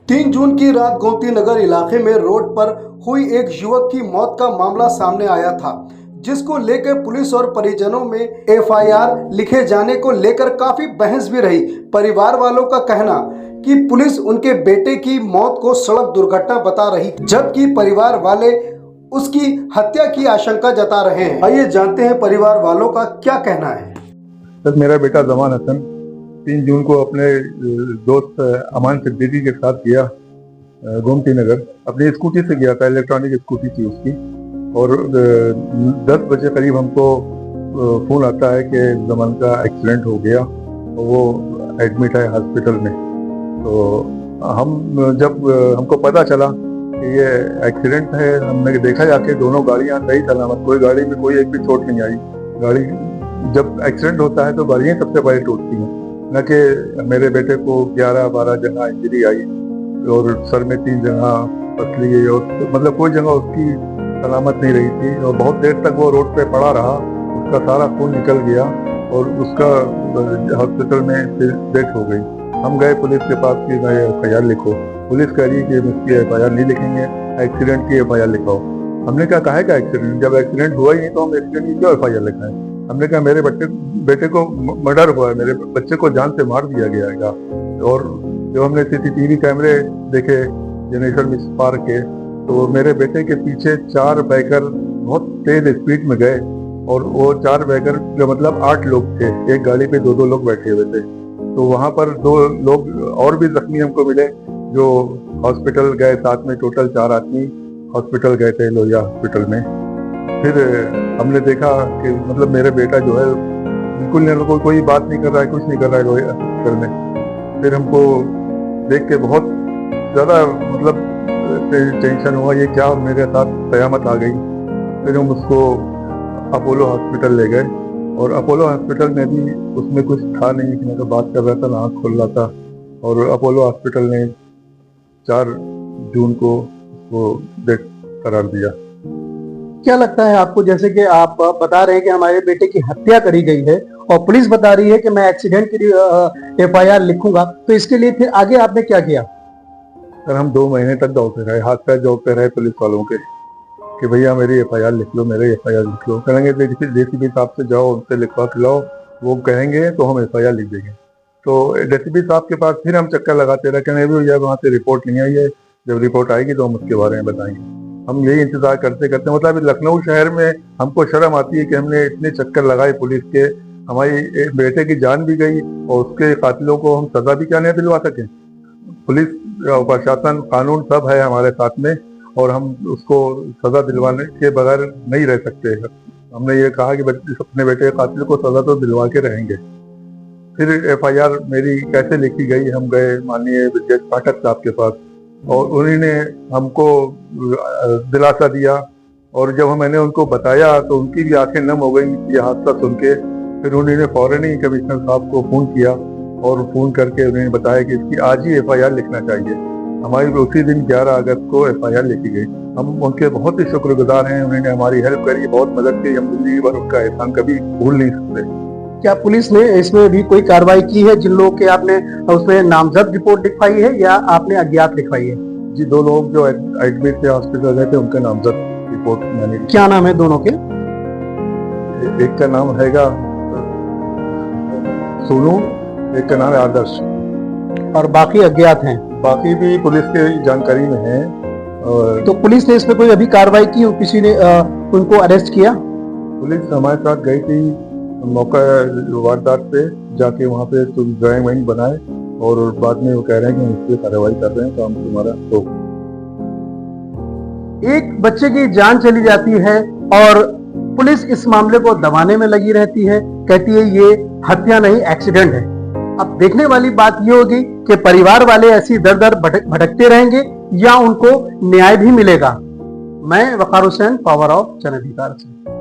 3 जून की रात गोमती नगर इलाके में रोड पर हुई एक युवक की मौत का मामला सामने आया था, जिसको लेकर पुलिस और परिजनों में एफआईआर लिखे जाने को लेकर काफी बहस भी रही। परिवार वालों का कहना कि पुलिस उनके बेटे की मौत को सड़क दुर्घटना बता रही, जबकि परिवार वाले उसकी हत्या की आशंका जता रहे हैं। आइए जानते हैं परिवार वालों का क्या कहना है। सर, मेरा बेटा जमान हसन 3 जून को अपने दोस्त अमान सिद्दीकी के साथ गया गोमती नगर। अपनी स्कूटी से गया था, इलेक्ट्रॉनिक स्कूटी थी उसकी, और 10 बजे करीब हमको फ़ोन आता है कि जमान का एक्सीडेंट हो गया और वो एडमिट है हॉस्पिटल में। तो जब हमको पता चला कि ये एक्सीडेंट है, हमने देखा जाके दोनों गाड़ियाँ सही सलामत, कोई गाड़ी में कोई एक भी चोट नहीं आई। गाड़ी जब एक्सीडेंट होता है तो गाड़ियाँ सबसे पहले टूटती हैं, न कि मेरे बेटे को 11-12 जगह इंजरी आई और सर में 3 जगह पसली गई, और मतलब कोई जगह उसकी सलामत नहीं रही थी। और बहुत देर तक वो रोड पे पड़ा रहा, उसका सारा खून निकल गया और उसका हॉस्पिटल में डेथ हो गई। हम गए पुलिस के पास कि भाई एफआईआर लिखो। पुलिस कह रही है कि इसकी एफआईआर नहीं लिखेंगे, एक्सीडेंट की एफआईआर लिखाओ। हमने कहा काहे का एक्सीडेंट, जब एक्सीडेंट हुआ ही नहीं तो हम एक्सीडेंट की क्यों एफआईआर लिखाएं। हमने कहा मेरे बेटे को मर्डर हुआ है, मेरे बच्चे को जान से मार दिया गया है। और जब हमने सीसीटीवी कैमरे देखे जनेश्वर मिश्र पार्क के, तो मेरे बेटे के पीछे 4 बाइकर बहुत तेज स्पीड में गए, और वो 4 बाइकर मतलब 8 लोग थे, एक गाड़ी पे 2-2 लोग बैठे हुए थे। तो वहां पर 2 लोग और भी जख्मी हमको मिले जो हॉस्पिटल गए, साथ में टोटल 4 आदमी हॉस्पिटल गए थे, लोहिया हॉस्पिटल में। फिर हमने देखा कि मतलब मेरा बेटा जो है बिल्कुल कोई बात नहीं कर रहा है, कुछ नहीं कर रहा है लोहिया हॉस्पिटल में। फिर हमको देख के बहुत ज़्यादा मतलब टेंशन हुआ, ये क्या मेरे साथ कयामत आ गई। फिर हम उसको अपोलो हॉस्पिटल ले गए, और अपोलो हॉस्पिटल में भी उसमें कुछ था नहीं, मैं तो बात कर रहा था ना, आँख खोल रहा था। और अपोलो हॉस्पिटल ने 4 जून को वो डेथ करार दिया। क्या लगता है आपको, जैसे कि आप बता रहे हैं कि हमारे बेटे की हत्या करी गई है और पुलिस बता रही है कि मैं एक्सीडेंट के लिए एफआईआर लिखूंगा, तो इसके लिए फिर आगे आपने क्या किया? सर, हम 2 महीने तक दौड़ते रहे, हाथ पैर जोड़ते रहे पुलिस वालों के कि भैया मेरी एफआईआर लिख लो, मेरे एफआईआर लिख लो। कहेंगे डीसीपी साहब से जाओ, उनसे लिखवा के लाओ, वो कहेंगे तो हम एफआईआर लिख देंगे। तो डीसीपी साहब के पास फिर हम चक्कर लगाते रहे, कहने भी भैया वहाँ से रिपोर्ट नहीं आई है, जब रिपोर्ट आएगी तो हम उसके बारे में बताएंगे। हम यही इंतजार करते करते मतलब लखनऊ शहर में हमको शर्म आती है कि हमने इतने चक्कर लगाए पुलिस के, हमारी बेटे की जान भी गई और उसके कातिलों को हम सजा भी क्या नहीं दिलवा सके। पुलिस, प्रशासन, कानून सब है हमारे साथ में, और हम उसको सजा दिलवाने के बगैर नहीं रह सकते। हमने ये कहा कि अपने बेटे के कातिल को सजा तो दिलवा के रहेंगे। फिर एफआईआर मेरी कैसे लिखी गई, हम गए माननीय ब्रजेश पाठक साहब के पास, और उन्होंने हमको दिलासा दिया। और जब मैंने उनको बताया तो उनकी भी आंखें नम हो गई ये हादसा सुन के। फिर उन्होंने फौरन ही कमिश्नर साहब को फ़ोन किया, और फ़ोन करके उन्होंने बताया कि इसकी आज ही एफआईआर लिखना चाहिए। हमारी उसी दिन 11 अगस्त को एफआईआर लिखी गई। हम उनके बहुत ही शुक्रगुजार हैं, उन्होंने हमारी हेल्प करी, बहुत मदद की। हम जिंदगी भर उनका एहसान कभी भूल नहीं सकते। क्या पुलिस ने इसमें भी कोई कार्रवाई की है? जिन लोगों के आपने उसमें नामजद रिपोर्ट लिखवाई है या आपने अज्ञात लिखवाई है? जी, 2 लोग जो एडमिट थे हॉस्पिटल गए थे, उनका नामजद रिपोर्ट मैंने। क्या नाम है दोनों के? एक का नाम हैगा सोनू, एक का नाम है आदर्श, और बाकी अज्ञात हैं। बाकी भी पुलिस के जानकारी में है। और तो पुलिस ने इसमें कोई अभी कार्रवाई की, किसी ने उनको अरेस्ट किया? पुलिस हमारे साथ गई थी मौका वारदात पे, जाके वहाँ पे ड्राइंग वाइंग बनाए, और बाद में वो कह रहे हैं कि हम इस पर कार्रवाई कर रहे हैं, तो हम तुम्हारा तो। एक बच्चे की जान चली जाती है और पुलिस इस मामले को दबाने में लगी रहती है, कहती है ये हत्या नहीं एक्सीडेंट है। अब देखने वाली बात ये होगी कि परिवार वाले ऐसी दर दर भटकते रहेंगे या उनको न्याय भी मिलेगा। मैं वकार हुसैन, पावर ऑफ जन अधिकार से।